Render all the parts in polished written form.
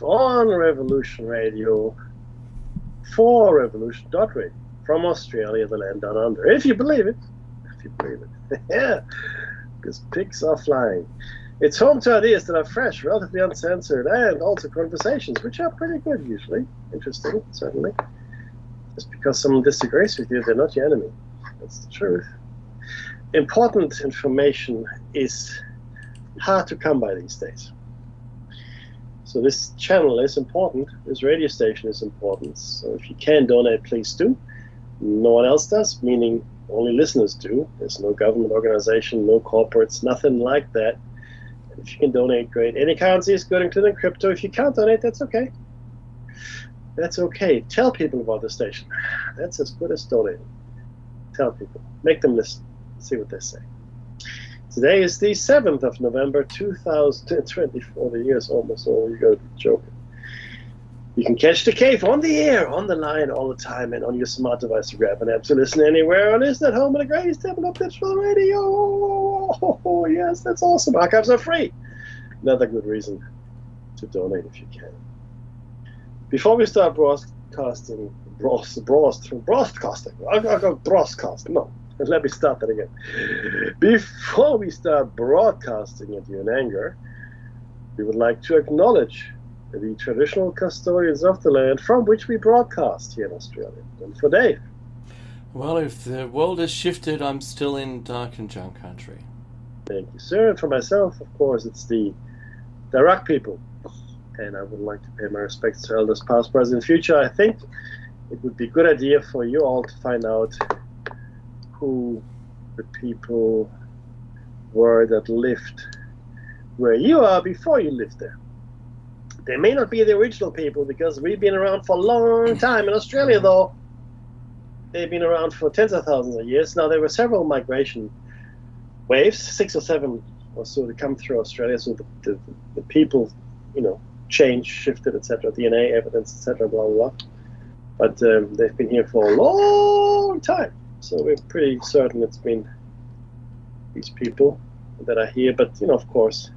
on Revolution Radio for Revolution.radio from Australia, the land down under. If you believe it. Yeah, because pigs are flying. It's home to ideas that are fresh, relatively uncensored, and also conversations, which are pretty good usually. Interesting, certainly. Just because someone disagrees with you, they're not your enemy. That's the truth. Important information is hard to come by these days. So this channel is important. This radio station is important. So if you can donate, please do. No one else does, meaning only listeners do. There's no government organization, no corporates, nothing like that. And if you can donate, great. Any currency is good, including crypto. If you can't donate, that's okay. That's okay. Tell people about the station. That's as good as donating. Tell people. Make them listen. See what they say. Today is the 7th of November, 2024. The year's almost over. You gotta be joking. You can catch the cave on the air, on the line, all the time, and on your smart device to grab an app to listen anywhere. Or listen at home on the greatest developed digital radio. Oh, yes, that's awesome. Archives are free. Another good reason to donate if you can. Before we start broadcasting, no, let me start that again. Before we start broadcasting at you in anger, we would like to acknowledge the traditional custodians of the land from which we broadcast here in Australia. And for Dave. Well, if the world has shifted, I'm still in dark and junk country. Thank you, sir. And for myself, of course, it's the Iraq people. And I would like to pay my respects to elders past, present, and future. I think it would be a good idea for you all to find out who the people were that lived where you are before you lived there. They may not be the original people because we've been around for a long time. In Australia, though, they've been around for tens of thousands of years. Now, there were several migration waves, 6 or 7 or so, to come through Australia. So the people, changed, shifted, etc., DNA evidence, etc., blah, blah, blah. But they've been here for a long time. So we're pretty certain it's been these people that are here. But, of course,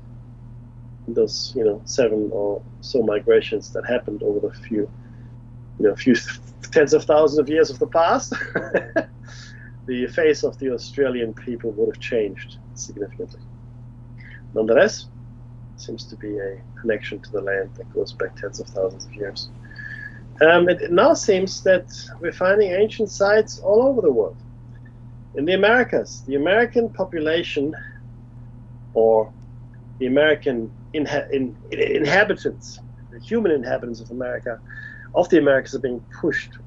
those 7 or so migrations that happened over the few tens of thousands of years of the past, the face of the Australian people would have changed significantly. Nonetheless, seems to be a connection to the land that goes back tens of thousands of years. It now seems that we're finding ancient sites all over the world. In the Americas, the American population, or the American inhabitants, the human inhabitants of the Americas are being pushed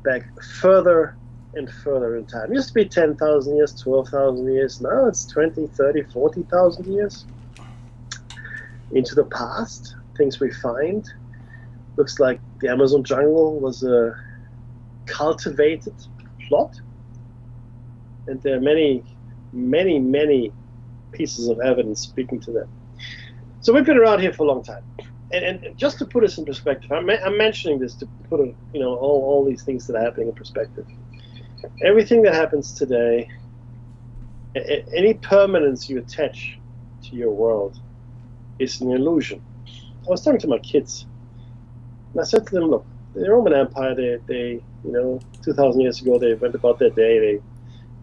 back further and further in time. It used to be 10,000 years, 12,000 years. Now it's 20, 30, 40,000 years into the past. Things we find. Looks like the Amazon jungle was a cultivated plot. And there are many, many, many pieces of evidence speaking to that. So we've been around here for a long time. And just to put this in perspective, I'm mentioning this to put all these things that are happening in perspective. Everything that happens today, any permanence you attach to your world is an illusion. I was talking to my kids, and I said to them, look, the Roman Empire, they 2,000 years ago, they went about their day, they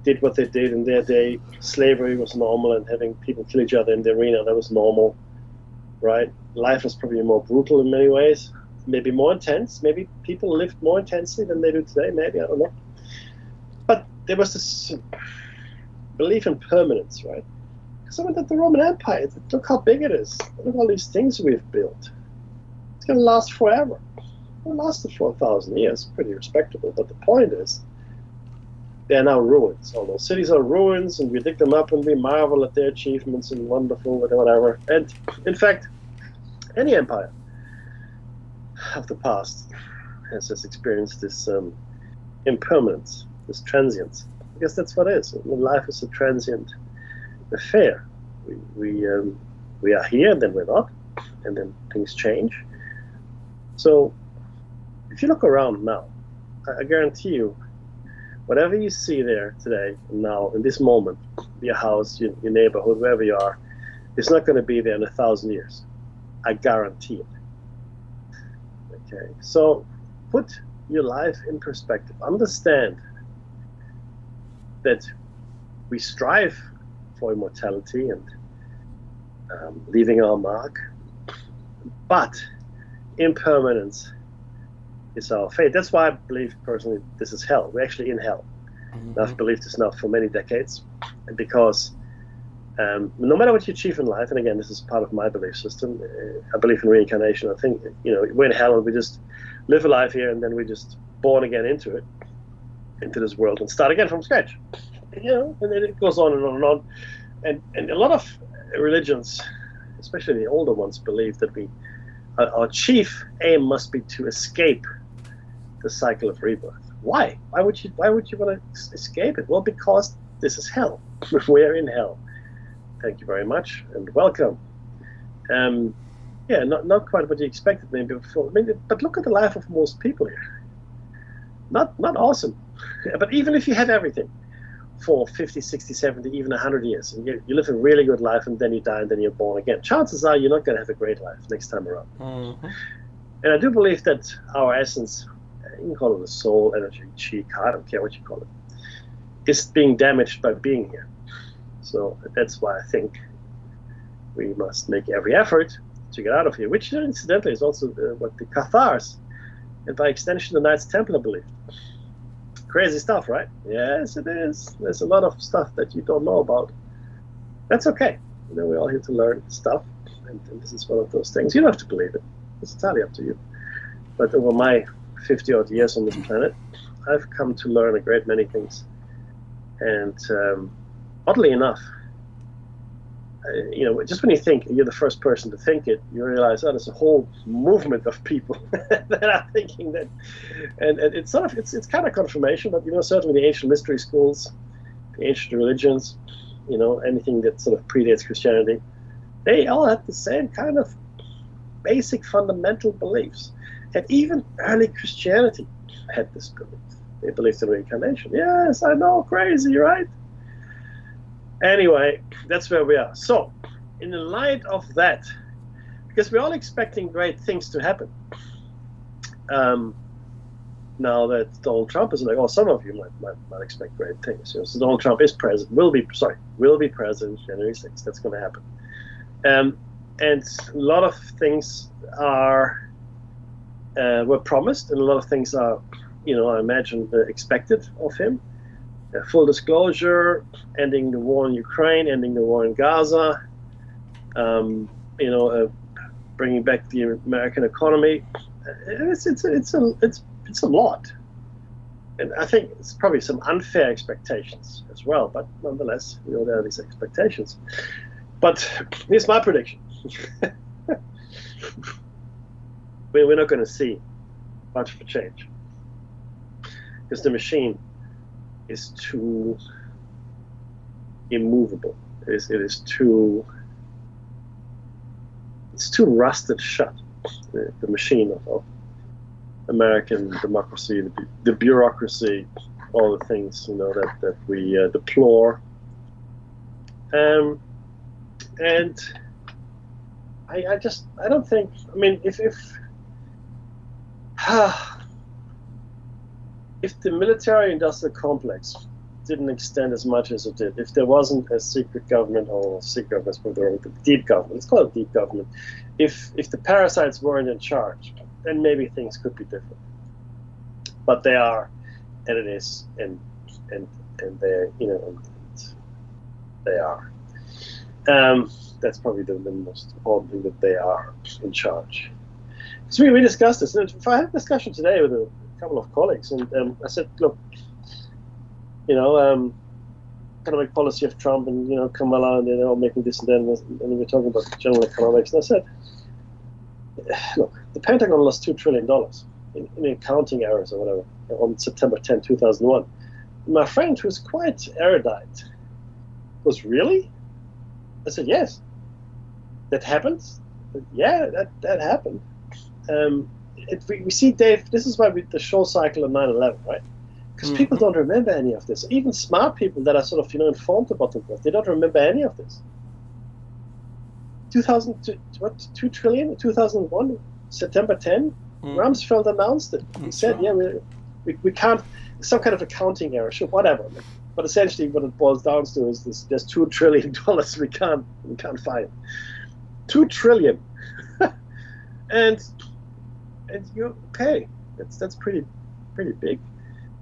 did what they did in their day. Slavery was normal, and having people kill each other in the arena, that was normal, right? Life was probably more brutal in many ways, maybe more intense. Maybe people lived more intensely than they do today, maybe, I don't know. But there was this belief in permanence, right? Because I went at the Roman Empire, look how big it is. Look at all these things we've built. It's going to last forever. It lasted for 1,000 years, pretty respectable. But the point is, they are now ruins. All those cities are ruins, and we dig them up and we marvel at their achievements and wonderful, whatever. And in fact, any empire of the past has experienced this impermanence, this transience. I guess that's what it is. Life is a transient affair. We are here, and then we're not, and then things change. So if you look around now, I guarantee you, whatever you see there today, now, in this moment, your house, your neighborhood, wherever you are, it's not going to be there in 1,000 years. I guarantee it. Okay, so put your life in perspective. Understand that we strive for immortality and leaving our mark, but impermanence is our fate. That's why I believe personally this is hell. We're actually in hell. And I've believed this now for many decades, because no matter what you achieve in life, and again, this is part of my belief system. I believe in reincarnation. I think we're in hell and we just live a life here, and then we're just born again into this world, and start again from scratch. And then it goes on and on and on. And a lot of religions, especially the older ones, believe that our chief aim must be to escape the cycle of rebirth. Why? Why would you want to escape it? Well, because this is hell. We're in hell. Thank you very much and welcome. Not quite what you expected maybe before. But look at the life of most people here. Not awesome. But even if you have everything for 50, 60, 70, even 100 years, and you live a really good life, and then you die, and then you're born again, chances are you're not going to have a great life next time around. Mm-hmm. And I do believe that our essence, you can call it a soul, energy, chi, I don't care what you call it, is being damaged by being here. So that's why I think we must make every effort to get out of here, which incidentally is also what the Cathars, and by extension the Knights Templar, believed. Crazy stuff, right? Yes, it is. There's a lot of stuff that you don't know about. That's okay. We're all here to learn stuff, and this is one of those things. You don't have to believe it. It's entirely up to you. But over my 50-odd years on this planet, I've come to learn a great many things. And oddly enough, just when you think you're the first person to think it, you realize, there's a whole movement of people that are thinking that, and it's kind of confirmation. But certainly the ancient mystery schools, the ancient religions, anything that sort of predates Christianity, they all had the same kind of basic fundamental beliefs. And even early Christianity had this belief. They believed in reincarnation. Yes, I know, crazy, right? Anyway, that's where we are. So, in the light of that, because we're all expecting great things to happen, now that Donald Trump is like, some of you might expect great things. So Donald Trump is president, will be president January 6th. That's going to happen. And a lot of things were promised, and a lot of things are, I imagine, expected of him. Full disclosure, ending the war in Ukraine, ending the war in Gaza, bringing back the American economy. It's a lot, and I think it's probably some unfair expectations as well. But nonetheless, there are these expectations. But here's my prediction: we're not going to see much of a change, because the machine is too immovable. It's too rusted shut. The machine of American democracy, the bureaucracy, all the things that we deplore. And I don't think. If the military-industrial complex didn't extend as much as it did, if there wasn't a secret government, deep government, let's call it deep government, if the parasites weren't in charge, then maybe things could be different. But they are, and it is, and they, they are. That's probably the most important thing, that they are in charge. So we discussed this. And I had a discussion today with a couple of colleagues, and I said, look, economic policy of Trump and Kamala, and they're all making this and that, and we're talking about general economics. And I said, look, the Pentagon lost $2 trillion in accounting errors or whatever on September 10, 2001. My friend, who's quite erudite, goes, really? I said, yes. That happened? Yeah, that happened. We see, Dave, this is why the show cycle of 9/11, right? Because people don't remember any of this. Even smart people that are sort of informed about the world, they don't remember any of this. 2 trillion in 2001, September 10. Rumsfeld announced it. He said, right. we can't, some kind of accounting error, sure, whatever. But essentially what it boils down to is this, there's $2 trillion we can't find. 2 trillion. and you pay. That's pretty big.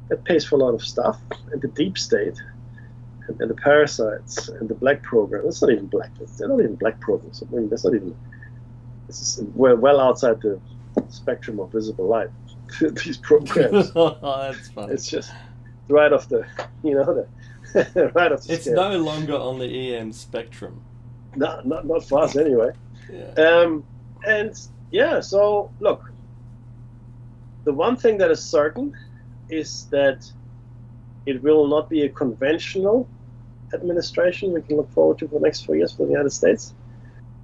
That pays for a lot of stuff. And the deep state and the parasites and the black program. It's not even black. They're not even black programs. I mean, that's not even. This is well outside the spectrum of visible light. These programs. Oh, that's funny. It's just right off the, right off the It's scale. no longer on the EM spectrum. No, not for us anyway. Yeah. And yeah, so look, the one thing that is certain is that it will not be a conventional administration we can look forward to for the next 4 years for the United States.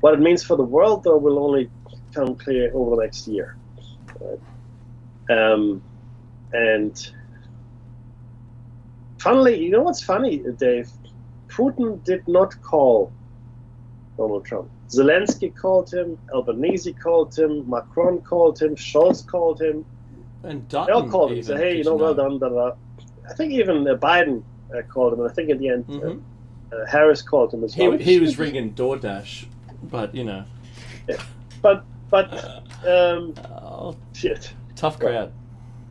What it means for the world, though, will only come clear over the next year. Right? And funnily, you know what's funny, Dave? Putin did not call Donald Trump. Zelensky called him, Albanese called him, Macron called him, Scholz called him. And They all Dutton called him. even, Say, hey, did well done. Da, da. I think even Biden called him, and I think in the end Harris called him as well. He was ringing DoorDash, but Yeah. But oh, shit. tough crowd.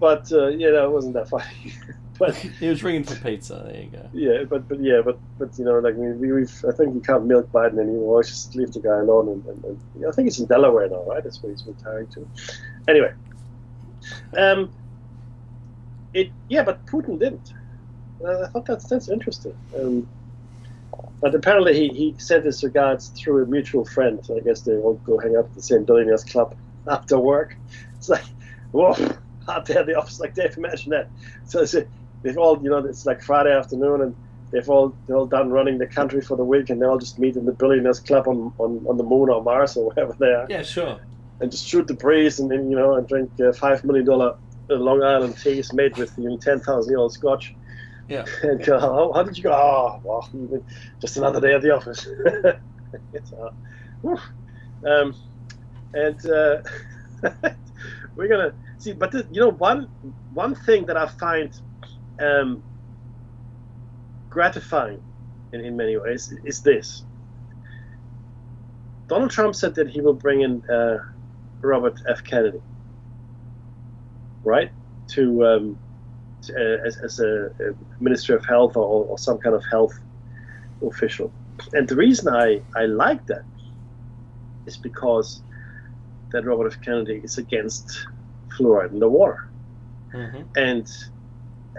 But it wasn't that funny. But He was ringing for pizza. There you go. yeah, but like I think you can't milk Biden anymore. Just leave the guy alone, and I think he's in Delaware now, right? That's where he's retiring to. Anyway, but Putin didn't. I thought that's interesting. But apparently he sent his regards through a mutual friend. So I guess they all go hang out at the same billionaires club after work. It's like, whoa, out there at the office, like Dave, imagine that. So they've all, it's like Friday afternoon, and they're all done running the country for the week, and they all just meet in the billionaires club on the moon or Mars or wherever they are. Yeah, sure. And just shoot the breeze and and drink $5 million Long Island teas made with 10,000-year-old scotch. Yeah. And go, how did you go? Oh, well, just another day at the office. It's we're gonna see. But one thing that I find gratifying in many ways is this. Donald Trump said that he will bring in Robert F. Kennedy, right, to as a Minister of Health or some kind of health official. And the reason I like that is because that Robert F. Kennedy is against fluoride in the water. Mm-hmm. And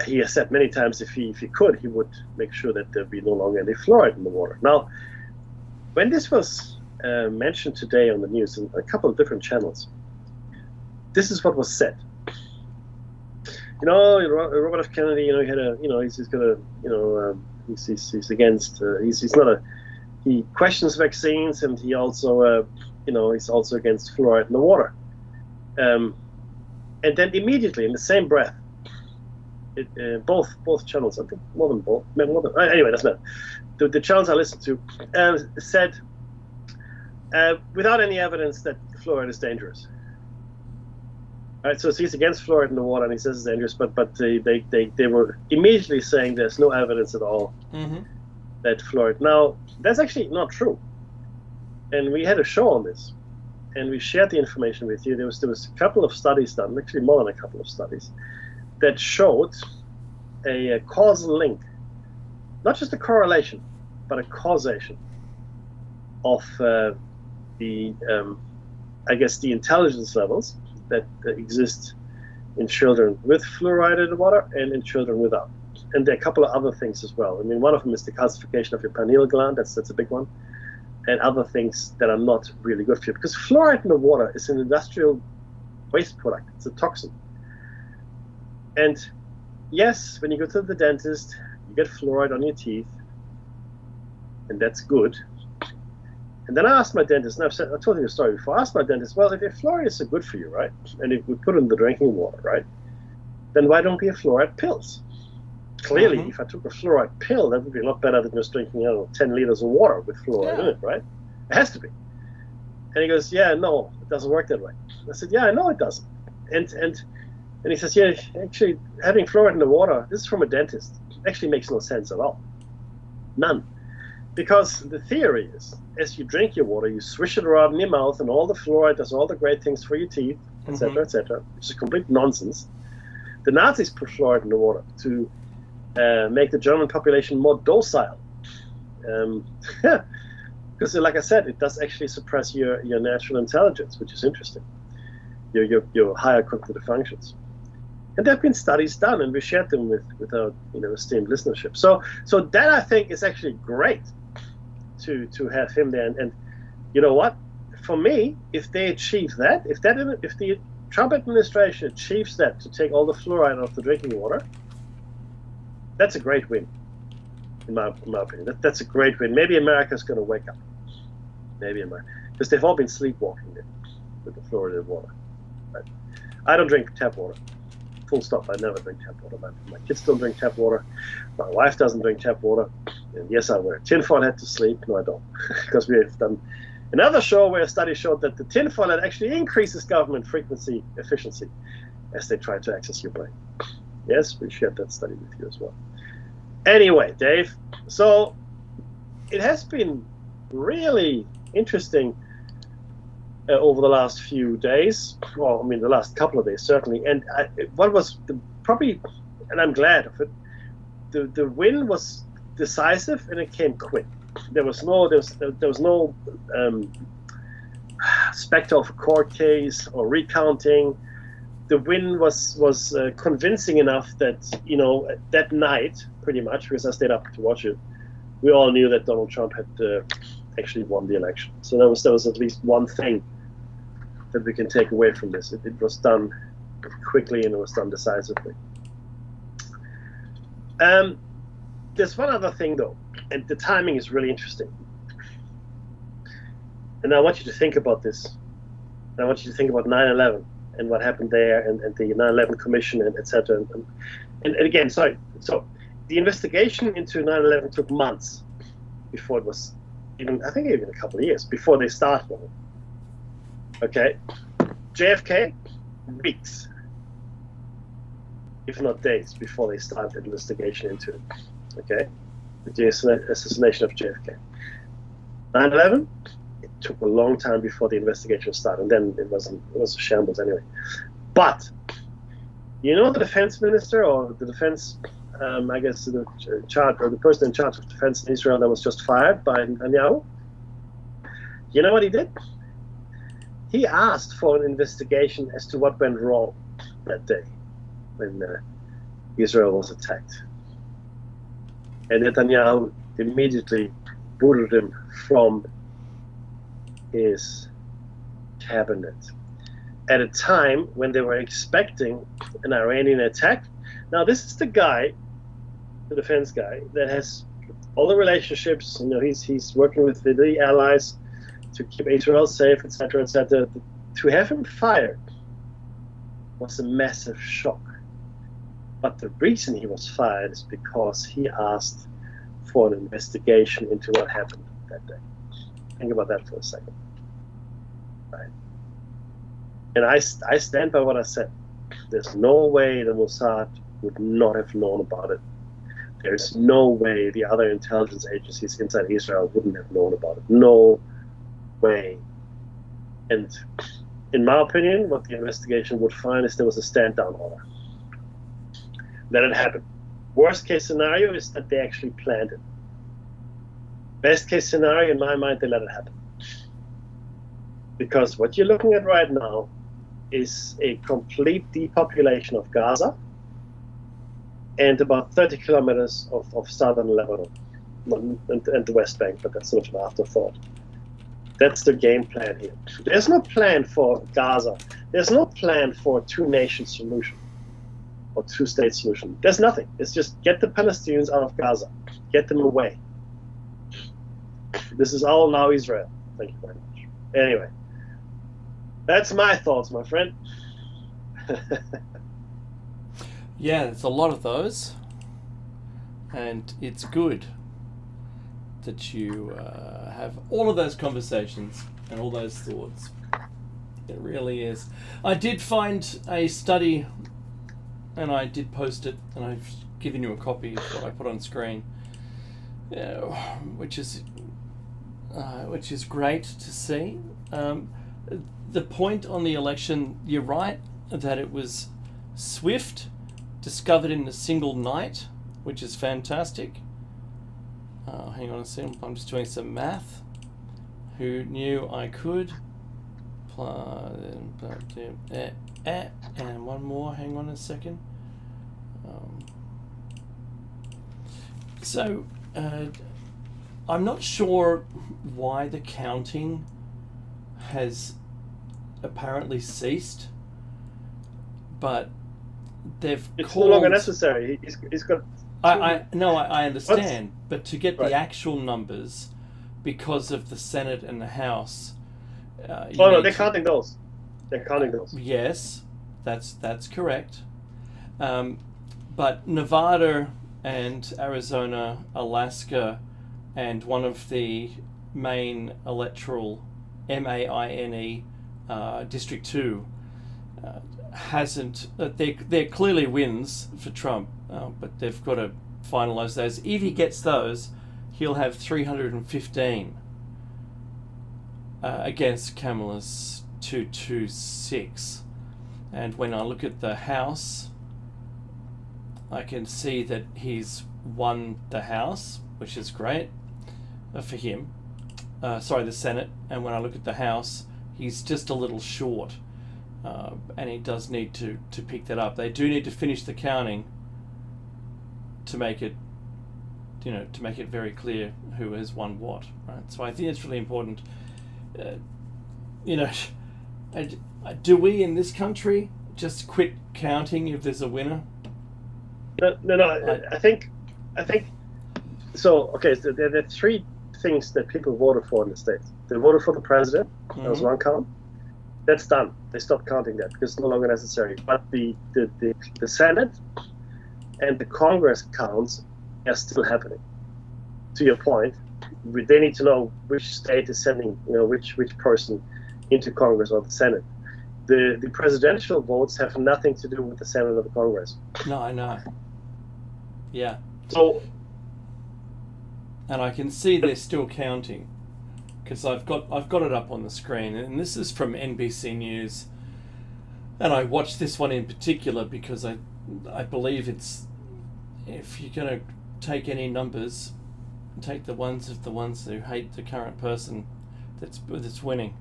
he has said many times if he could, he would make sure that there be no longer any fluoride in the water. Now, when this was mentioned today on the news in a couple of different channels, this is what was said. Robert F. Kennedy, he had he's gonna, he's against, he's not he questions vaccines, and he also, he's also against fluoride in the water. And then immediately in the same breath, both channels, I think more than anyway, that's not the channels I listened to, said without any evidence that fluoride is dangerous. All right, so he's against fluoride in the water, and he says it's dangerous, but they were immediately saying there's no evidence at all that fluoride. Now, that's actually not true. And we had a show on this, and we shared the information with you. There was a couple of studies done, actually more than a couple of studies, that showed a causal link, not just a correlation, but a causation of the intelligence levels that exist in children with fluoride in the water and in children without. And there are a couple of other things as well. I mean, one of them is the calcification of your pineal gland. That's a big one. And other things that are not really good for you. Because fluoride in the water is an industrial waste product. It's a toxin. And yes, when you go to the dentist, you get fluoride on your teeth. And that's good. And then I asked my dentist, and I told you the story before, I asked my dentist, well, if fluoride is so good for you, right, and if we put it in the drinking water, right, then why don't we have fluoride pills? Clearly, if I took a fluoride pill, that would be a lot better than just drinking 10 liters of water with fluoride in it, right? It has to be. And he goes, yeah, no, it doesn't work that way. I said, yeah, I know it doesn't. And he says, yeah, actually, having fluoride in the water, this is from a dentist, actually makes no sense at all. None. Because the theory is, as you drink your water, you swish it around in your mouth, and all the fluoride does all the great things for your teeth, etc., etc., which is complete nonsense. The Nazis put fluoride in the water to make the German population more docile. Because, like I said, it does actually suppress your natural intelligence, which is interesting. Your higher cognitive functions. And there have been studies done, and we shared them with our esteemed listenership. So that, I think, is actually great to have him there. And you know what? For me, if they achieve that, if the Trump administration achieves that, to take all the fluoride out of the drinking water, that's a great win, in my opinion. That's a great win. Maybe America's going to wake up. Maybe America, because they've all been sleepwalking there with the fluoridated water. Right? I don't drink tap water. Full stop. I never drink tap water. My kids don't drink tap water. My wife doesn't drink tap water. And yes, I wear a tinfoil hat to sleep. No, I don't. Because we have done another show where a study showed that the tinfoil hat actually increases government frequency efficiency as they try to access your brain. Yes, we shared that study with you as well. Anyway, Dave, so it has been really interesting over the last few days. Well, I mean, the last couple of days, certainly. And what was probably, and I'm glad of it, the win was decisive, and it came quick. There was no specter of a court case or recounting. The win was convincing enough that, that night, pretty much, because I stayed up to watch it, we all knew that Donald Trump had actually won the election. So there was at least one thing that we can take away from this. It was done quickly, and it was done decisively. There's one other thing, though, and the timing is really interesting. And I want you to think about this. I want you to think about 9/11 and what happened there, and the 9/11 Commission, and etc. And again, sorry. So the investigation into 9/11 took months before it was even a couple of years before they started. Okay, JFK, weeks, if not days, before they started the investigation into it. Okay, the assassination of JFK. 9/11, it took a long time before the investigation started, and then it was a shambles anyway. But the defense minister, or the defense, I guess the person in charge of defense in Israel that was just fired by Netanyahu. You know what he did? He asked for an investigation as to what went wrong that day when Israel was attacked. And Netanyahu immediately booted him from his cabinet at a time when they were expecting an Iranian attack. Now, this is the guy, the defense guy, that has all the relationships. He's working with the allies to keep Israel safe, etc., etc. To have him fired was a massive shock. But the reason he was fired is because he asked for an investigation into what happened that day. Think about that for a second. Right? And I stand by what I said. There's no way the Mossad would not have known about it. There's no way the other intelligence agencies inside Israel wouldn't have known about it. No way. And in my opinion, what the investigation would find is there was a stand-down order. That it happened. Worst case scenario is that they actually planned it. Best case scenario, in my mind, they let it happen. Because what you're looking at right now is a complete depopulation of Gaza and about 30 kilometers of southern Lebanon and the West Bank, but that's sort of an afterthought. That's the game plan here. There's no plan for Gaza. There's no plan for a two-nation solution or two-state solution. There's nothing. It's just get the Palestinians out of Gaza. Get them away. This is all now Israel. Thank you very much. Anyway, that's my thoughts, my friend. Yeah, there's a lot of those. And it's good that you have all of those conversations and all those thoughts. It really is. I did find a study, and I did post it, and I've given you a copy of what I put on screen, which is great to see. The point on the election, you're right, that it was swift, discovered in a single night, which is fantastic. Hang on a second, I'm just doing some math. Who knew I could? And one more, hang on a second. So, I'm not sure why the counting has apparently ceased, but it's no longer necessary. He's got. I understand, but to get the actual numbers, because of the Senate and the House. They're counting those. They're counting those. Yes, that's correct. But Nevada and Arizona, Alaska, and one of the main electoral MAINE District 2 hasn't. They're clearly wins for Trump, but they've got to finalise those. If he gets those, he'll have 315 against Kamala's 226. And when I look at the House, I can see that he's won the House, which is great for him. The Senate. And when I look at the House, he's just a little short. And he does need to pick that up. They do need to finish the counting to make it, to make it very clear who has won what, right? So I think it's really important. Do we in this country just quit counting if there's a winner? No. I think so. Okay, so there are three things that people voted for in the States. They voted for the president. Mm-hmm. That was one count. That's done. They stopped counting that because it's no longer necessary. But the Senate and the Congress counts are still happening. To your point, they need to know which state is sending, which person into Congress or the Senate. The presidential votes have nothing to do with the Senate or the Congress. No, I know. Yeah. So, and I can see they're still counting because I've got it up on the screen, and this is from NBC News, and I watched this one in particular because I believe it's, if you're going to take any numbers, take the ones who hate the current person that's winning.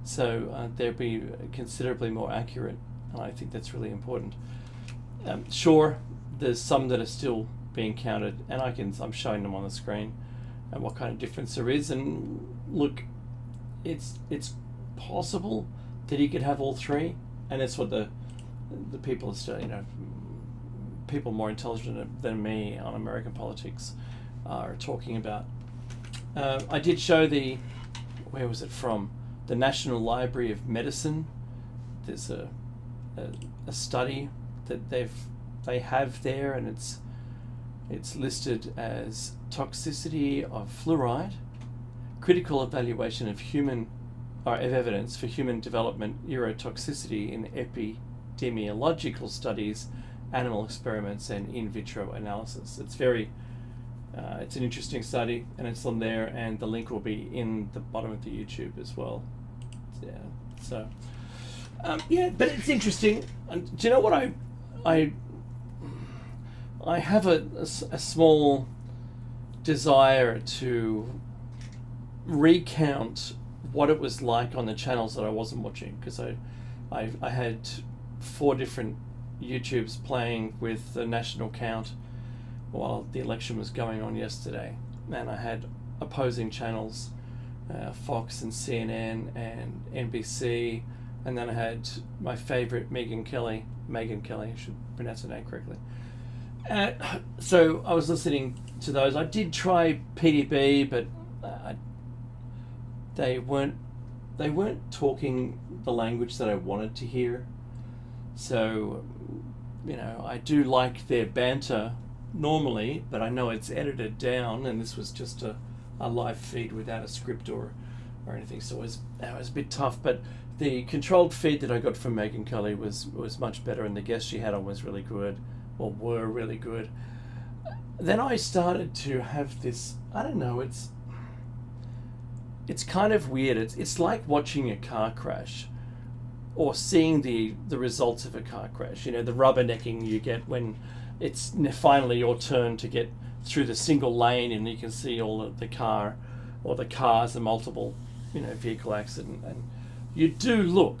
So they'll be considerably more accurate, and I think that's really important. Sure, there's some that are still being counted, and I'm showing them on the screen, and what kind of difference there is. And look, it's possible that he could have all three, and that's what the people are still, people more intelligent than me on American politics are talking about. I did show where was it from? The National Library of Medicine. There's a study that they have there, and it's listed as toxicity of fluoride, critical evaluation of evidence for human development neurotoxicity in epidemiological studies, animal experiments, and in vitro analysis. It's an interesting study, and it's on there, and the link will be in the bottom of the YouTube as well. Yeah. So, but it's interesting. And do you know what I have a small desire to recount what it was like on the channels that I wasn't watching, because I had 4 different YouTubes playing with the national count while the election was going on yesterday, and I had opposing channels, Fox and CNN and NBC, and then I had my favorite Megyn Kelly, I should pronounce her name correctly. So I was listening to those. I did try PDB, but they weren't talking the language that I wanted to hear. So, I do like their banter normally, but I know it's edited down, and this was just a live feed without a script or anything, so it was a bit tough. But the controlled feed that I got from Megan Cully was much better, and the guest she had on was really good, or were really good. Then I started to have this, I don't know, it's kind of weird. It's like watching a car crash, or seeing the results of a car crash. You know, the rubbernecking you get when it's finally your turn to get through the single lane, and you can see all of the car or the cars, a multiple, vehicle accident, and you do the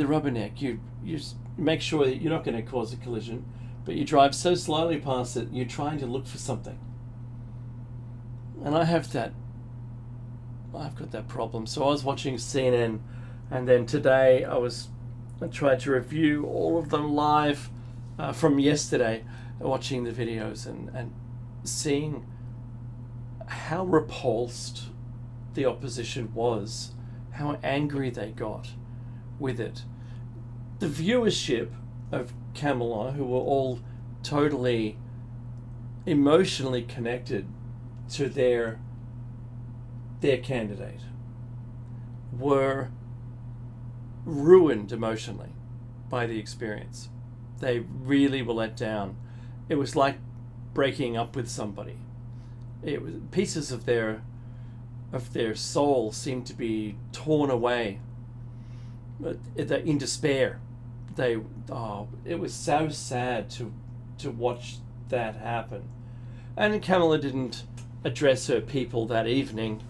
rubberneck. You make sure that you're not going to cause a collision, but you drive so slowly past it, you're trying to look for something. And I've got that problem. So I was watching CNN, and then today I tried to review all of them live from yesterday, watching the videos and seeing how repulsed the opposition was, how angry they got with it. The viewership of Kamala, who were all totally emotionally connected to their candidate, were ruined emotionally by the experience. They really were let down. It was like breaking up with somebody. It was pieces of their soul seemed to be torn away in despair. It was so sad to watch that happen. And Kamala didn't address her people that evening.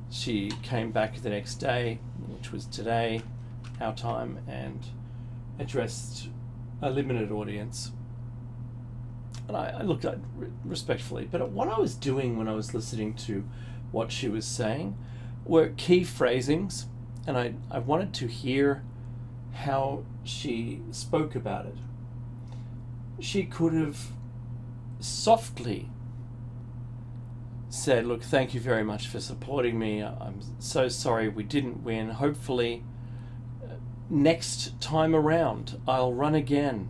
She came back the next day, which was today, our time, and addressed a limited audience. And I looked at it respectfully. But what I was doing when I was listening to what she was saying were key phrasings, and I wanted to hear how she spoke about it. She could have softly said, look, thank you very much for supporting me. I'm so sorry we didn't win. Hopefully next time around I'll run again,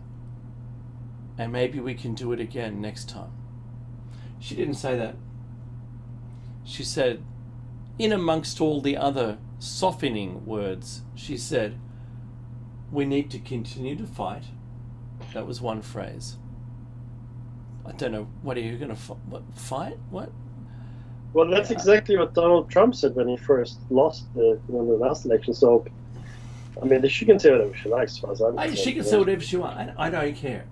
and maybe we can do it again next time. She didn't say that. She said, in amongst all the other softening words, she said, we need to continue to fight. That was one phrase. I don't know, what are you going to fight? What? Well, that's exactly what Donald Trump said when he first lost the last election. So, I mean, she can say whatever she likes, as far as I'm concerned. She can say whatever she wants. I don't care.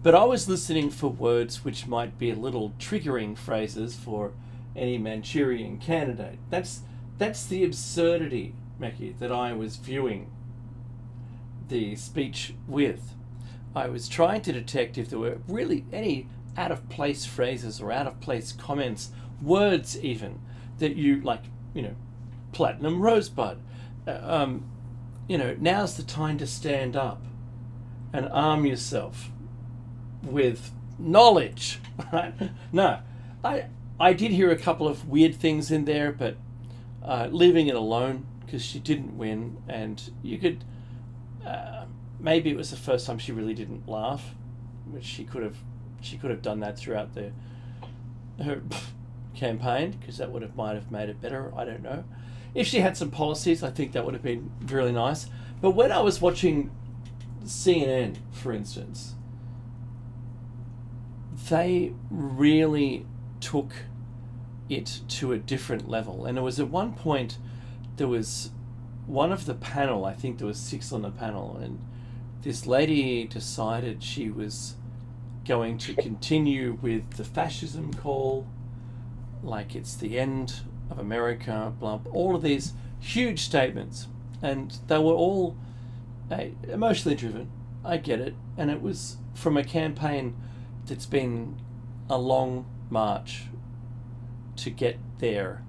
But I was listening for words which might be a little triggering phrases for any Manchurian candidate. That's the absurdity, Mackie, that I was viewing the speech with. I was trying to detect if there were really any out-of-place phrases or out-of-place comments, words even, that you, like, platinum rosebud. Now's the time to stand up and arm yourself with knowledge. Right? No, I did hear a couple of weird things in there, but leaving it alone, because she didn't win, and you could... maybe it was the first time she really didn't laugh, which she could have done that throughout her campaign, because that might have made it better. I don't know. If she had some policies, I think that would have been really nice. But when I was watching CNN, for instance, they really took it to a different level. And it was at one point, there was one of the panel, I think there was 6 on the panel, and this lady decided she was going to continue with the fascism call, like it's the end of America, blah, all of these huge statements. And they were all emotionally driven. I get it. And it was from a campaign that's been a long march to get there,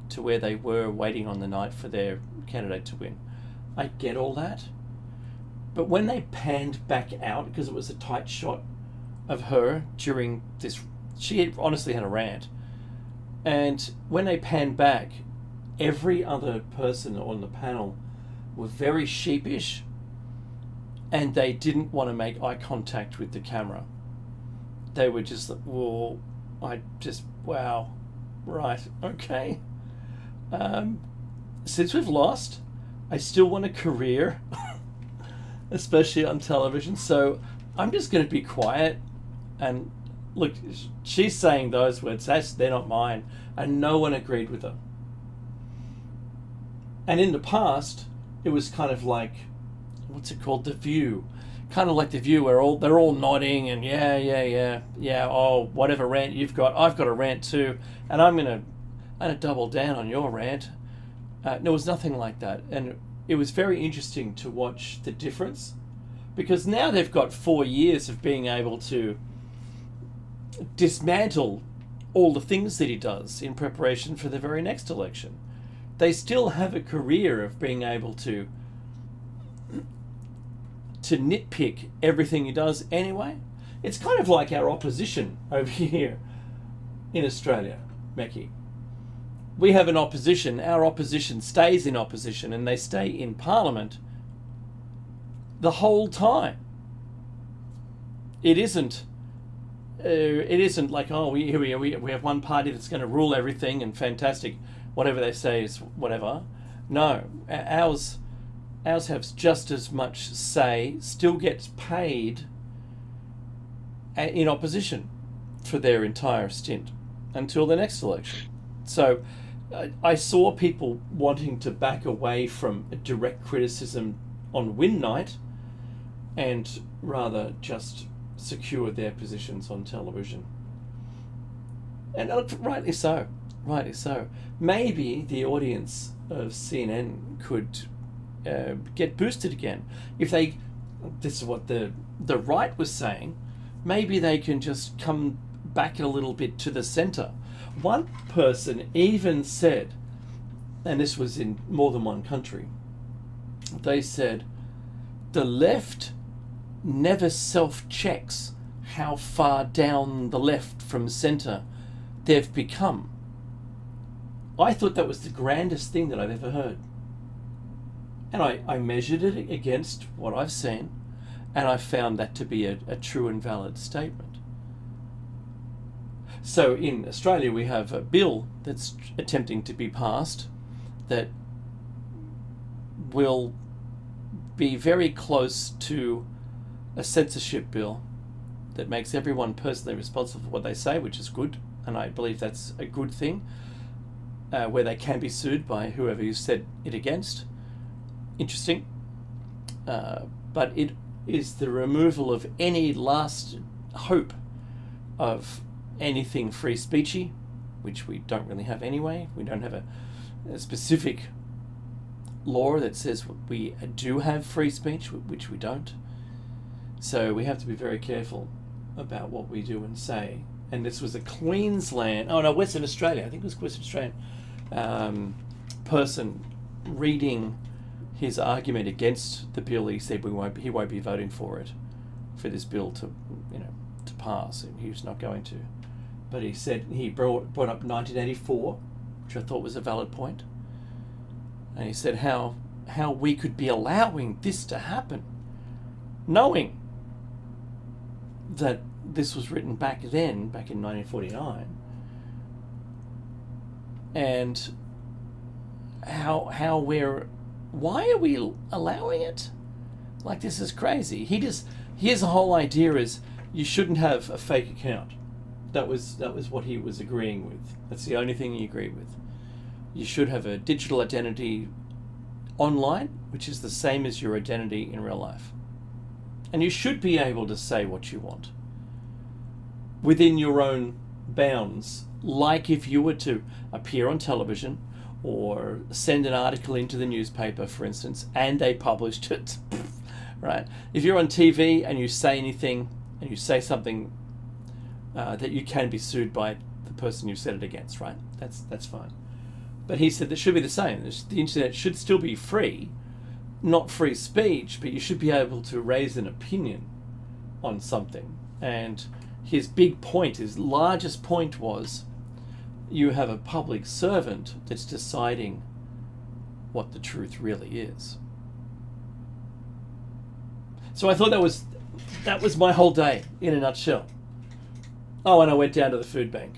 to where they were waiting on the night for their candidate to win. I get all that. But when they panned back out, because it was a tight shot of her during this, she honestly had a rant. And when they panned back, every other person on the panel were very sheepish, and they didn't want to make eye contact with the camera. They were just like, wow, right, okay. Since we've lost, I still want a career, especially on television. So I'm just going to be quiet. And look, she's saying those words. They're not mine. And no one agreed with her. And in the past, it was kind of like, what's it called? The View. Kind of like The View, where they're all nodding and yeah. Oh, whatever rant you've got, I've got a rant too, and I'm gonna double down on your rant. There was nothing like that, and it was very interesting to watch the difference, because now they've got 4 years of being able to dismantle all the things that he does in preparation for the very next election. They still have a career of being able to nitpick everything he does anyway. It's kind of like our opposition over here in Australia, Meckie. We have an opposition. Our opposition stays in opposition, and they stay in Parliament the whole time. It isn't like, oh, we have one party that's going to rule everything and fantastic, whatever they say is whatever. No, ours has just as much say, still gets paid in opposition for their entire stint until the next election. So I saw people wanting to back away from direct criticism on win night and rather just secure their positions on television. And rightly so. Maybe the audience of CNN could get boosted again. If this is what the right was saying, maybe they can just come back a little bit to the centre. One person even said, and this was in more than one country, they said, the left never self-checks how far down the left from centre they've become. I thought that was the grandest thing that I've ever heard. And I measured it against what I've seen, and I found that to be a true and valid statement. So in Australia, we have a bill that's attempting to be passed that will be very close to a censorship bill that makes everyone personally responsible for what they say, which is good, and I believe that's a good thing, where they can be sued by whoever you said it against. Interesting. But it is the removal of any last hope of anything free speechy, which we don't really have anyway. We don't have a specific law that says we do have free speech, which we don't. So we have to be very careful about what we do and say. And this was a Western Australia, I think it was Western Australian person reading his argument against the bill. He said he won't be voting for this bill to pass. He was not going to. But he said he brought up 1984, which I thought was a valid point. And he said how we could be allowing this to happen, knowing that this was written back in 1949, and why are we allowing it? Like, this is crazy. His whole idea is you shouldn't have a fake account. That was what he was agreeing with. That's the only thing he agreed with. You should have a digital identity online, which is the same as your identity in real life. And you should be able to say what you want within your own bounds, like if you were to appear on television or send an article into the newspaper, for instance, and they published it, right? If you're on TV and you say anything, and you say something that you can be sued by the person you said it against, right? That's fine. But he said that should be the same. The internet should still be free, not free speech, but you should be able to raise an opinion on something. And his big point, his largest point was, you have a public servant that's deciding what the truth really is. So I thought that was my whole day in a nutshell. Oh, and I went down to the food bank.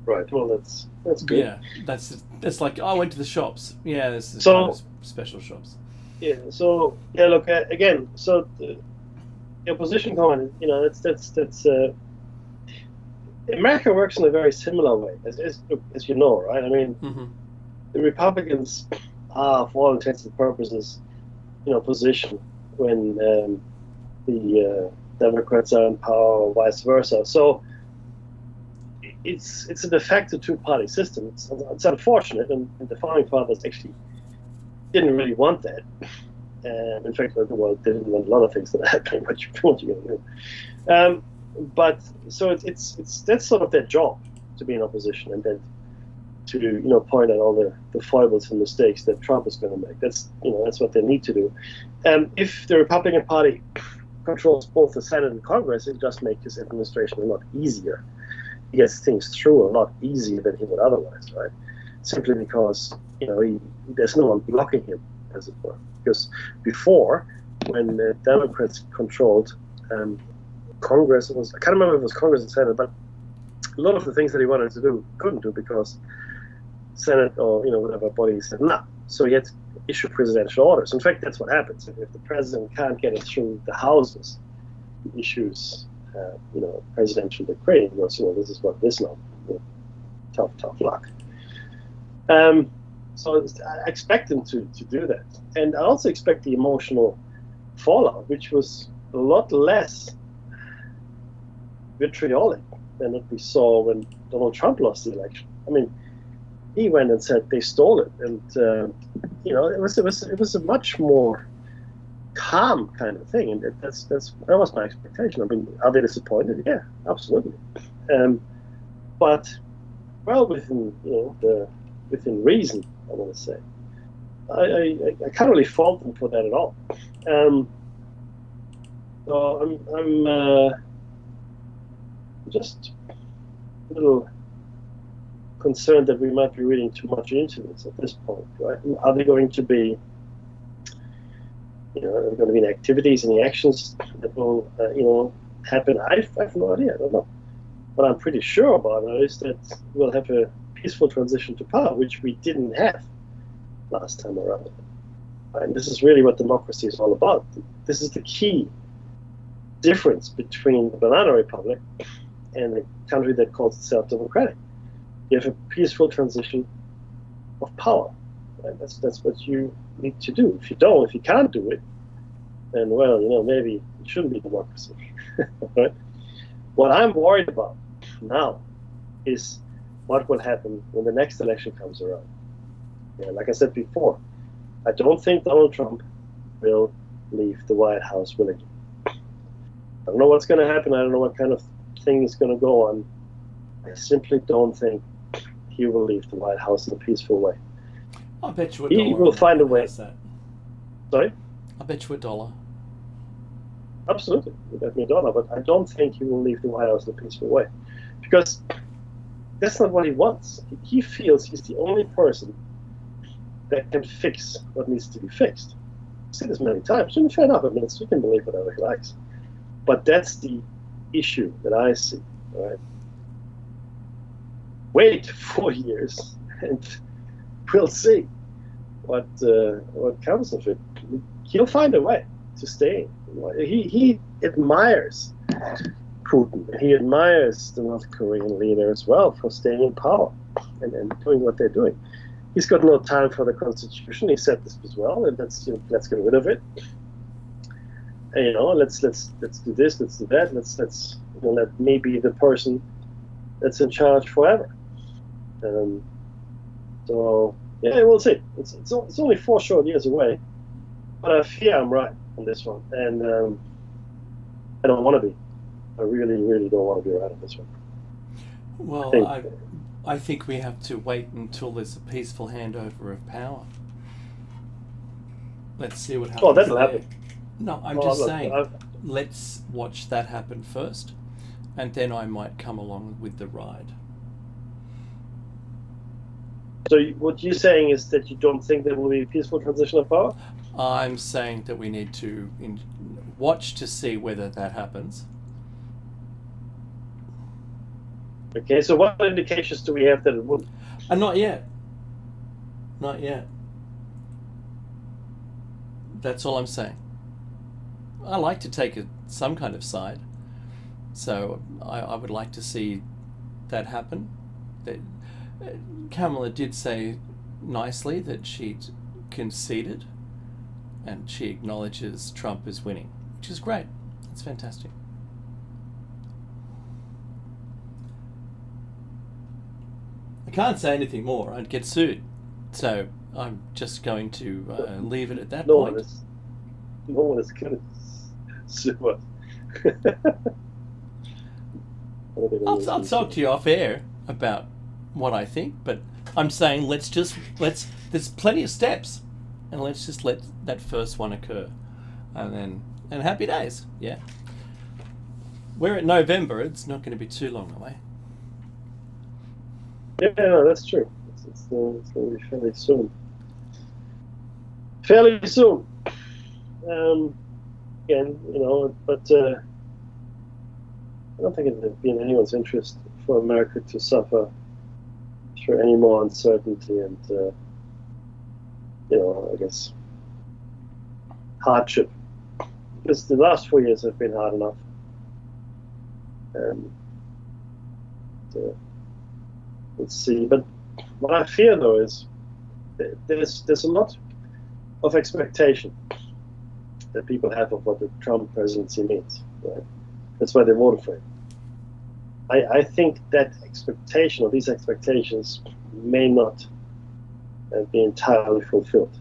Right. Well, that's That's good. Yeah, that's like, oh, I went to the shops. Yeah, this is kind of So special shops. yeah, so yeah, look again. So the opposition comment, that's America works in a very similar way, as you know, right? I mean, Hmm. the Republicans are, for all intents and purposes, position when the Democrats are in power, or vice versa. So it's a de facto two-party system. It's unfortunate, and the founding fathers actually didn't really want that. And in fact, well, they didn't want a lot of things that happened. What you going to do? But so it's that's sort of their job, to be in opposition, and then to point out all the foibles and mistakes that Trump is going to make. That's what they need to do. If the Republican Party controls both the Senate and Congress, it just makes his administration a lot easier. He gets things through a lot easier than he would otherwise, right? Simply because there's no one blocking him, as it were. Because before, when the Democrats controlled Congress, I can't remember if it was Congress and Senate, but a lot of the things that he wanted to do couldn't do because Senate or whatever body said no. So he had to issue presidential orders. In fact, that's what happens if the president can't get it through the houses. He issues presidential decree. He goes, this is what it is now. Tough luck. So I expect him to do that, and I also expect the emotional fallout, which was a lot less vitriolic than what we saw when Donald Trump lost the election. I mean, he went and said they stole it, and it was a much more calm kind of thing, and that was my expectation. I mean, are they disappointed? Yeah, absolutely. But well, within reason, I want to say, I can't really fault them for that at all. So I'm just a little concerned that we might be reading too much into this at this point, right? Are there going to be are there going to be any activities, any actions that will happen? I have no idea. I don't know. What I'm pretty sure about is that we'll have a peaceful transition to power, which we didn't have last time around. And this is really what democracy is all about. This is the key difference between the banana republic and a country that calls itself democratic. You have a peaceful transition of power. Right? That's what you need to do. If you can't do it, then maybe it shouldn't be democracy. Right? What I'm worried about now is what will happen when the next election comes around. Yeah, like I said before, I don't think Donald Trump will leave the White House willingly. I don't know what's going to happen. I don't know what kind of thing is going to go on. I simply don't think he will leave the White House in a peaceful way. I bet you a He dollar. will find a way. That. Sorry? I bet you a dollar. Absolutely, you bet me a dollar. But I don't think he will leave the White House in a peaceful way, because that's not what he wants. He feels he's the only person that can fix what needs to be fixed. I've said this many times, and fair enough. I mean, he can believe whatever he likes, but that's the issue that I see. Right? Wait 4 years, and we'll see what comes of it. He'll find a way to stay. He admires Putin. He admires the North Korean leader as well for staying in power and doing what they're doing. He's got no time for the Constitution. He said this as well, and let's get rid of it. And, let's do this, let's do that. Let's let me be the person that's in charge forever. So yeah, we'll see. It's only 4 short years away, but I fear I'm right on this one, and I don't want to be. I really, really don't want to be right on this one. Well, I think we have to wait until there's a peaceful handover of power. Let's see what happens. Oh, that'll happen. No, I'm just saying, let's watch that happen first, and then I might come along with the ride. So what you're saying is that you don't think there will be a peaceful transition of power? I'm saying that we need to watch to see whether that happens. Okay, so what indications do we have that it wouldn't? Not yet. Not yet. That's all I'm saying. I like to take some kind of side. So I would like to see that happen. That, Kamala did say nicely that she'd conceded and she acknowledges Trump is winning, which is great. It's fantastic. I can't say anything more. I'd get sued. So I'm just going to leave it at that No point. no one is going to sue us. I'll talk to you off air about what I think, but I'm saying there's plenty of steps, and let's just let that first one occur, and happy days. Yeah, we're at November. It's not going to be too long away. Yeah, no, that's true. It's going to be fairly soon. Fairly soon. Again, but I don't think it would be in anyone's interest for America to suffer through any more uncertainty and, I guess, hardship. Because the last 4 years have been hard enough. Let's see. But what I fear, though, is there's a lot of expectation that people have of what the Trump presidency means. Right? That's why they voted for him. I think that expectation, or these expectations, may not be entirely fulfilled.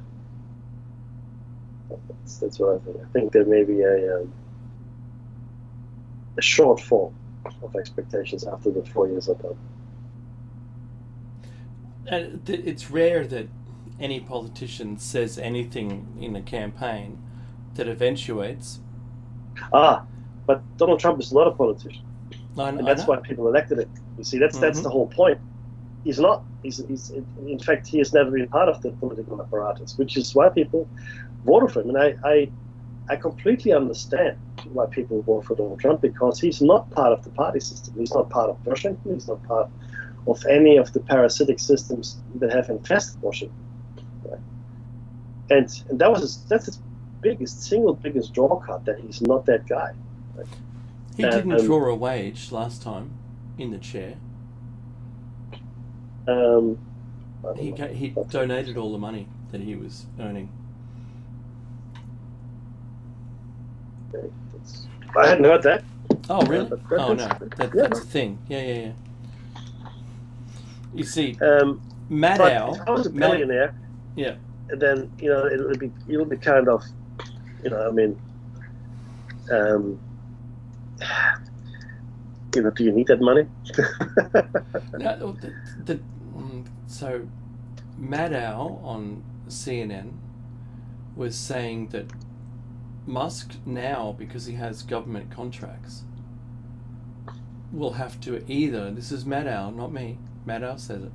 That's what I think. I think there may be a shortfall of expectations after the 4 years are done. And it's rare that any politician says anything in a campaign that eventuates. But Donald Trump is not a politician. And that's why people elected him. You see, that's the whole point. He's not. He's in fact, he has never been part of the political apparatus, which is why people voted for him. And I completely understand why people vote for Donald Trump, because he's not part of the party system. He's not part of Washington. He's not part of any of the parasitic systems that have infested Washington. Right? And that's his single biggest draw card, that he's not that guy. Right? He didn't draw a wage last time in the chair. He donated all the money that he was earning. I hadn't heard that. Oh, really? No. That's a thing. Yeah. You see, Maddow. If I was a billionaire, then it'll be kind of, do you need that money? So Maddow on CNN was saying that Musk now, because he has government contracts, will have to either, this is Maddow, not me, Maddow says it,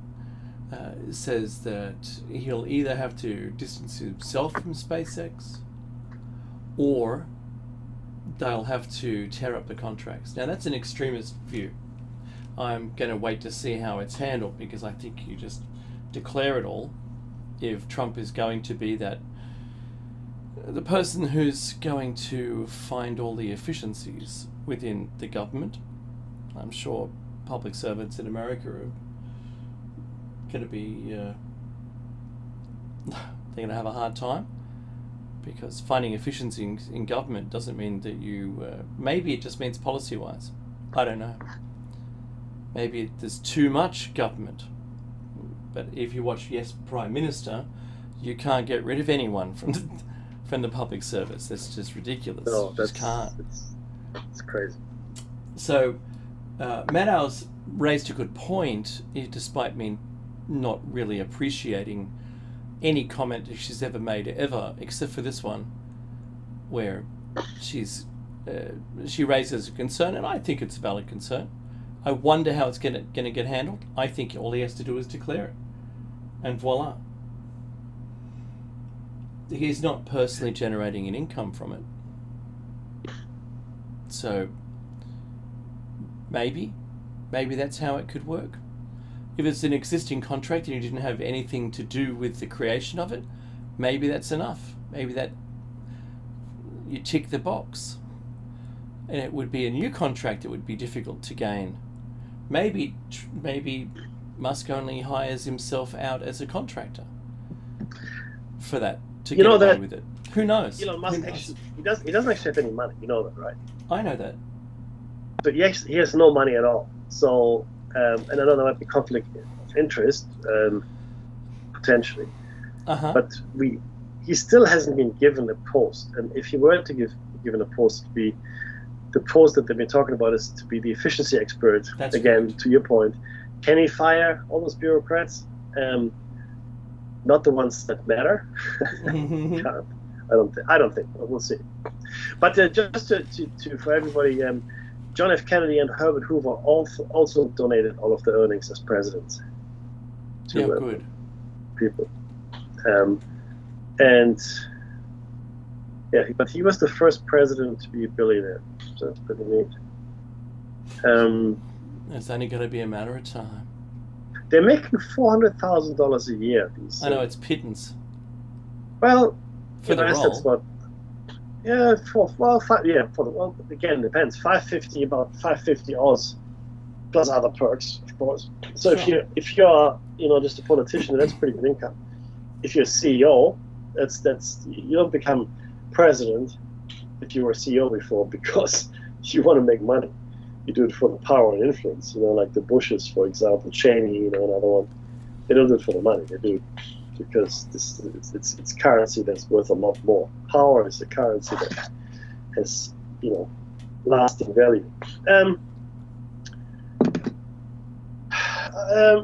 says that he'll either have to distance himself from SpaceX, or they'll have to tear up the contracts. Now that's an extremist view. I'm going to wait to see how it's handled, because I think you just declare it all if Trump is going to be the person who's going to find all the efficiencies within the government. I'm sure public servants in America are going to be they're going to have a hard time, because finding efficiency in government doesn't mean that you maybe it just means policy wise. I don't know. Maybe there's too much government. But if you watch Yes Prime Minister, you can't get rid of anyone from the public service. That's just ridiculous. No, you just can't. It's crazy. So Maddow's raised a good point, despite me not really appreciating any comment she's ever made ever, except for this one, where she raises a concern, and I think it's a valid concern. I wonder how it's going to get handled. I think all he has to do is declare it, and voila. He's not personally generating an income from it. So maybe Maybe that's how it could work. If it's an existing contract and you didn't have anything to do with the creation of it, maybe that's enough. Maybe that you tick the box. And it would be a new contract that would be difficult to gain. Maybe Musk only hires himself out as a contractor for that, to get away with it. Who knows? Elon Musk actually, he doesn't actually have any money. You know that, right? I know that. But he has no money at all. So, and I know there might be conflict of interest, potentially. But he still hasn't been given a post. And if he were to given a post, it'd be the post that they've been talking about is to be the efficiency expert. That's again, correct. To your point, can he fire all those bureaucrats? Not the ones that matter. I don't think. But we'll see. But just to for everybody, John F. Kennedy and Herbert Hoover also donated all of the earnings as presidents to good people. And yeah, but he was the first president to be a billionaire, so that's pretty neat. It's only going to be a matter of time. They're making $400,000 a year. I know, it's pittance. Well, for the role. That's what. Yeah, again, depends. 550, about 550 Oz, plus other perks, of course. So sure. if you're just a politician, that's pretty good income. If you're a CEO, that's you don't become president if you were a CEO before because you want to make money. You do it for the power and influence. Like the Bushes, for example, Cheney, another one. They don't do it for the money. They do it because it's currency that's worth a lot more. Power is a currency that has lasting value.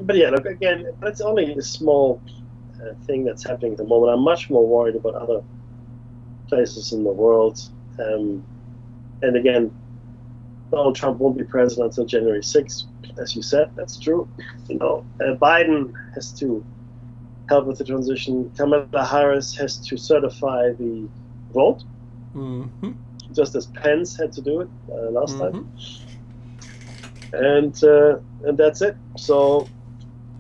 But yeah, look, again, that's only a small thing that's happening at the moment. I'm much more worried about other places in the world. And again, Donald Trump won't be president until January 6th, as you said. That's true. Biden has to help with the transition. Kamala Harris has to certify the vote, just as Pence had to do it last time. And that's it. So,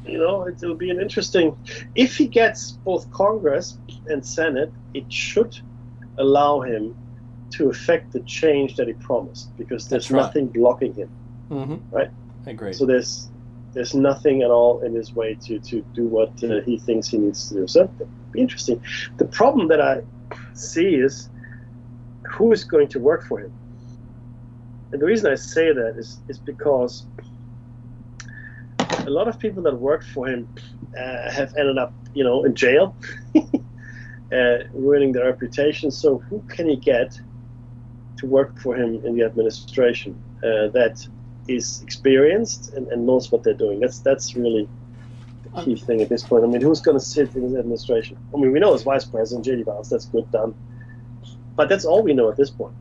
it'll be an interesting. If he gets both Congress and Senate, it should allow him to affect the change that he promised, because there's nothing blocking him. Right? I agree. So there's nothing at all in his way to do what he thinks he needs to do. So it'll be interesting. The problem that I see is who is going to work for him. And the reason I say that is because a lot of people that worked for him have ended up, in jail, ruining their reputation. So who can he get to work for him in the administration that is experienced and knows what they're doing? That's really the key thing at this point. I mean, who's going to sit in his administration? I mean, we know his vice president, J.D. Vance. That's good, done. But that's all we know at this point.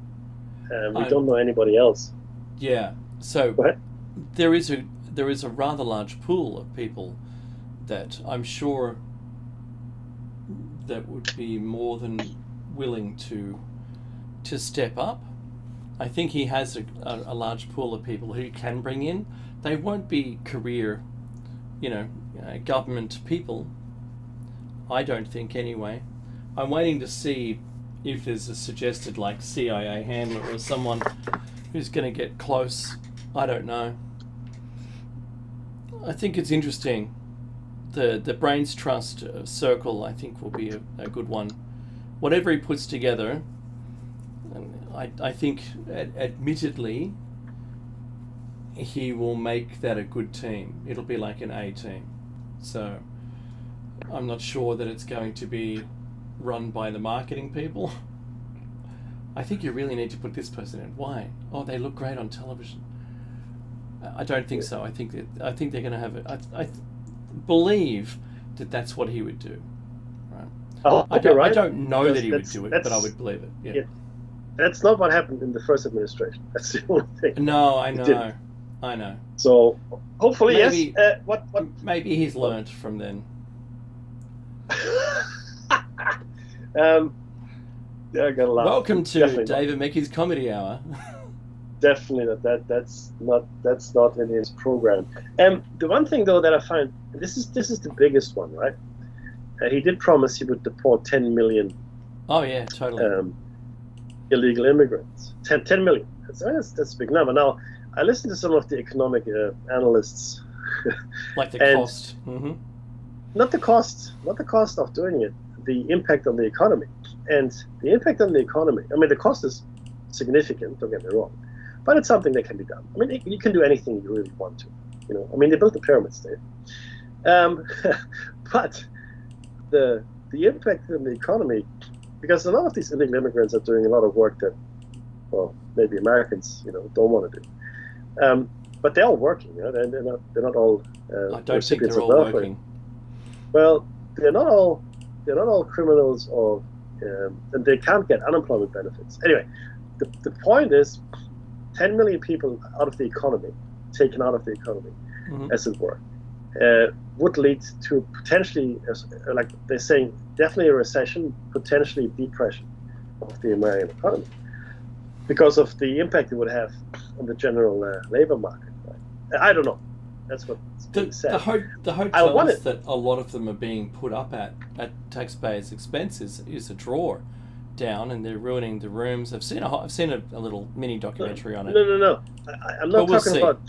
We don't know anybody else. Yeah. So there is a rather large pool of people that I'm sure that would be more than willing to step up. I think he has a large pool of people who can bring in. They won't be career, government people. I don't think anyway. I'm waiting to see if there's a suggested CIA handler or someone who's going to get close. I don't know. I think it's interesting. The Brains Trust circle, I think, will be a good one. Whatever he puts together, I think, admittedly, he will make that a good team. It'll be like an A team. So I'm not sure that it's going to be run by the marketing people. I think you really need to put this person in. Why? Oh, they look great on television. I don't think so. I think they're going to have it. I believe that that's what he would do. Right? I don't know that he would do it, but I would believe it. Yeah. That's not what happened in the first administration. That's the only thing. No, I know. So hopefully, maybe, yes. What? Maybe he's learned from then. Yeah, I got a laugh. Welcome to David Meckey's Comedy Hour. definitely that's not in his program. The one thing though that I find, this is the biggest one, right? He did promise he would deport 10 million Oh yeah, totally. illegal immigrants. 10 million. That's a big number. Now, I listened to some of the economic analysts, Like the and cost. Mm-hmm. not the cost of doing it, the impact on the economy. And the impact on the economy, I mean, the cost is significant, don't get me wrong, but it's something that can be done. I mean, you can do anything you really want to. I mean, they built the pyramids, Dave. But the impact on the economy, because a lot of these illegal immigrants are doing a lot of work that, well, maybe Americans, don't want to do. But they're all working. They're not all I don't think recipients they're of all welfare. working. Well, they're not all criminals, or and they can't get unemployment benefits. Anyway, the point is, 10 million people out of the economy, taken out of the economy, Mm-hmm. as it were, would lead to potentially, like they're saying, definitely a recession, potentially depression of the American economy, because of the impact it would have on the general labor market. Right? I don't know. That's what's being said. The hotels that a lot of them are being put up at taxpayers' expense is a draw down, and they're ruining the rooms. I've seen a little mini documentary on it. No. I'm not talking about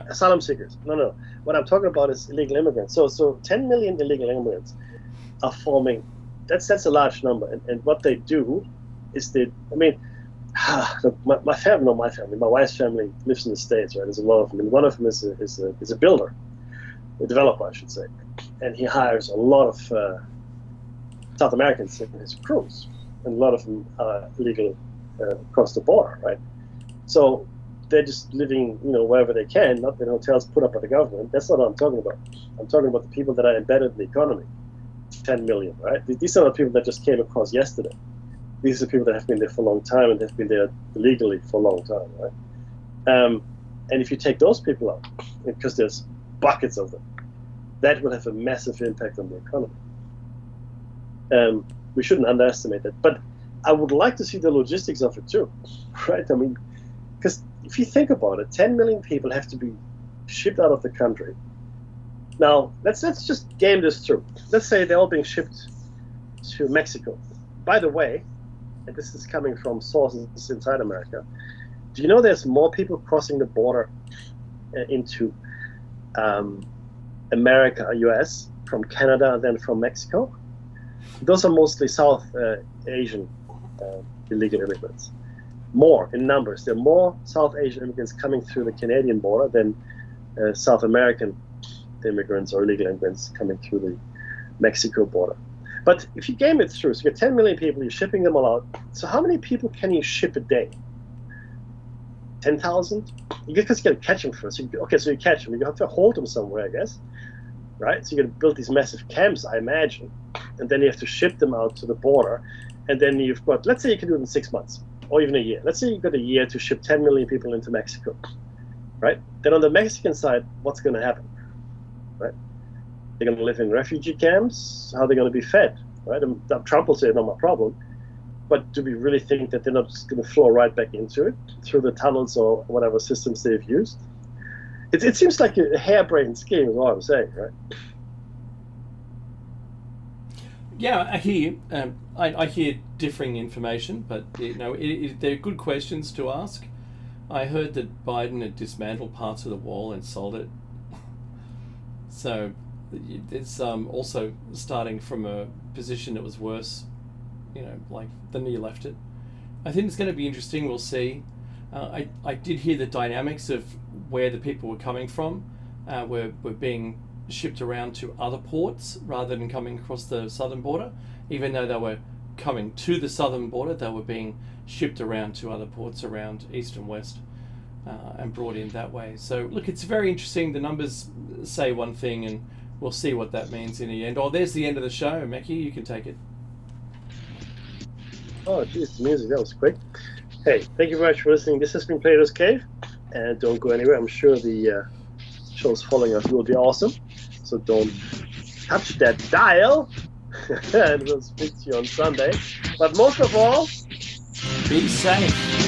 asylum seekers. No. What I'm talking about is illegal immigrants. So 10 million illegal immigrants are forming. That's a large number, and what they do is my family, my wife's family lives in the States, right? There's a lot of them, and one of them is a builder, a developer, I should say, and he hires a lot of South Americans in his crews, and a lot of them are illegal across the border, right? So they're just living, wherever they can, not in hotels put up by the government. That's not what I'm talking about. I'm talking about the people that are embedded in the economy. 10 million, right? These are not people that just came across yesterday. These are people that have been there for a long time and have been there illegally for a long time, right? And if you take those people out, because there's buckets of them, that will have a massive impact on the economy. We shouldn't underestimate that. But I would like to see the logistics of it too, right? I mean, because if you think about it, 10 million people have to be shipped out of the country. Now, let's just game this through. Let's say they're all being shipped to Mexico. By the way, and this is coming from sources inside America, do you know there's more people crossing the border into America, US, from Canada than from Mexico? Those are mostly South Asian illegal immigrants. More in numbers. There are more South Asian immigrants coming through the Canadian border than South American immigrants or illegal immigrants coming through the Mexico border. But if you game it through, so you get 10 million people, you're shipping them all out. So how many people can you ship a day? 10,000? You just got to catch them first. So you catch them. You have to hold them somewhere, I guess. Right? So you're going to build these massive camps, I imagine. And then you have to ship them out to the border. And then you've got, let's say you can do it in 6 months or even a year. Let's say you've got a year to ship 10 million people into Mexico. Right? Then on the Mexican side, what's going to happen? Right? They're going to live in refugee camps. How are they going to be fed? Right? And Trump will say, not my problem. But do we really think that they're not just going to flow right back into it through the tunnels or whatever systems they've used? It seems like a harebrained scheme, is all I'm saying, right? Yeah, I hear. I hear differing information, but they're good questions to ask. I heard that Biden had dismantled parts of the wall and sold it. So it's also starting from a position that was worse, like than you left it. I think it's going to be interesting. We'll see. I did hear the dynamics of where the people were coming from, were being shipped around to other ports rather than coming across the southern border. Even though they were coming to the southern border, they were being shipped around to other ports around east and west and brought in that way. So look, it's very interesting. The numbers say one thing, and we'll see what that means in the end. Oh, there's the end of the show. Mackie, you can take it. Oh, geez, the music, that was quick. Hey, thank you very much for listening. This has been Plato's Cave, and don't go anywhere. I'm sure the shows following us will be awesome, so don't touch that dial, and we'll speak to you on Sunday. But most of all, be safe.